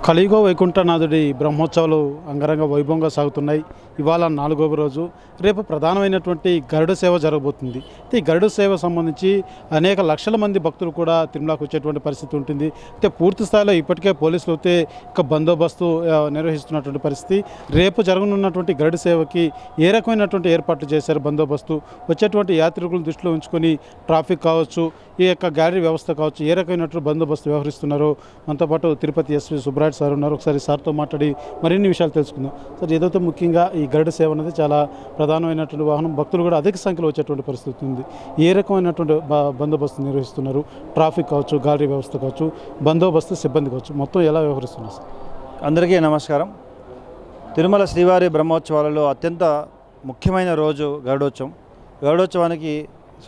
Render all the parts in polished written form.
కలియుగ వైకుంఠనాథుడి బ్రహ్మోత్సవాలు అంగరంగ వైభవంగా సాగుతున్నాయి. ఇవాళ 4వ రోజు. రేపు ప్రధానమైనటువంటి గరుడ సేవ జరగబోతుంది. ఈ గరుడ సేవ సంబంధించి అనేక లక్షల మంది భక్తులు కూడా తిరుమలకు వచ్చేటువంటి పరిస్థితి ఉంటుంది. అయితే పూర్తి స్థాయిలో ఇప్పటికే పోలీసులు అయితే బందోబస్తు నిర్వహిస్తున్నటువంటి పరిస్థితి. రేపు జరగనున్నటువంటి గరుడ సేవకి ఏ రకమైనటువంటి ఏర్పాట్లు చేశారు బందోబస్తు, వచ్చేటువంటి యాత్రికులను దృష్టిలో ఉంచుకొని ట్రాఫిక్ కావచ్చు, ఈ యొక్క గ్యాలరీ వ్యవస్థ కావచ్చు, ఏ రకమైనటువంటి బందోబస్తు వ్యవహరిస్తున్నారో మనతో పాటు తిరుపతి ఎస్పీ సుబ్రాట్ సార్ ఉన్నారు. ఒకసారి సార్తో మాట్లాడి మరిన్ని విషయాలు తెలుసుకుందాం. సార్, ఏదైతే ముఖ్యంగా ఈ గరుడ సేవ అనేది చాలా ప్రధానమైనటువంటి వాహనం, భక్తులు కూడా అధిక సంఖ్యలో వచ్చేటువంటి పరిస్థితి ఉంది. ఏ రకమైనటువంటి బందోబస్తు నిర్వహిస్తున్నారు? ట్రాఫిక్ కావచ్చు, గ్యాలరీ వ్యవస్థ కావచ్చు, బందోబస్తు సిబ్బంది కావచ్చు, మొత్తం ఎలా వ్యవహరిస్తున్నారు సార్? అందరికీ నమస్కారం. తిరుమల శ్రీవారి బ్రహ్మోత్సవాలలో అత్యంత ముఖ్యమైన రోజు గరుడోత్సవం. గరుడోత్సవానికి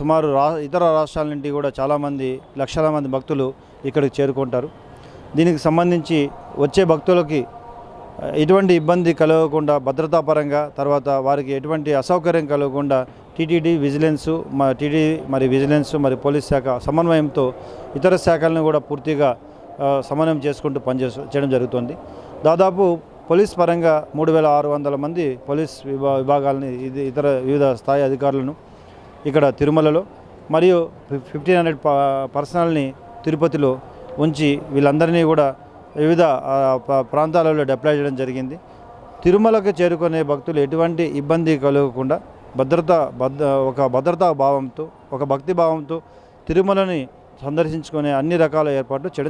సుమారు ఇతర రాష్ట్రాల నుండి కూడా చాలామంది లక్షల మంది భక్తులు ఇక్కడికి చేరుకుంటారు. దీనికి సంబంధించి వచ్చే భక్తులకి ఎటువంటి ఇబ్బంది కలగకుండా భద్రతాపరంగా, తర్వాత వారికి ఎటువంటి అసౌకర్యం కలగకుండా టీటీడీ విజిలెన్సు మరి విజిలెన్సు మరి పోలీస్ శాఖ సమన్వయంతో ఇతర శాఖలను కూడా పూర్తిగా సమన్వయం చేసుకుంటూ చేయడం జరుగుతుంది. దాదాపు పోలీస్ పరంగా 3600 మంది పోలీస్ విభాగాలని ఇతర వివిధ స్థాయి అధికారులను ఇక్కడ తిరుమలలో, మరియు 1500 పర్సనల్ని తిరుపతిలో ఉంచి వీళ్ళందరినీ కూడా వివిధ ప్రాంతాలలో డిప్లాయ్ చేయడం జరిగింది. తిరుమలకు చేరుకునే భక్తులు ఎటువంటి ఇబ్బంది కలగకుండా ఒక భద్రతా భావంతో, ఒక భక్తి భావంతో తిరుమలని సందర్శించుకునే అన్ని రకాల ఏర్పాట్లు చేయడం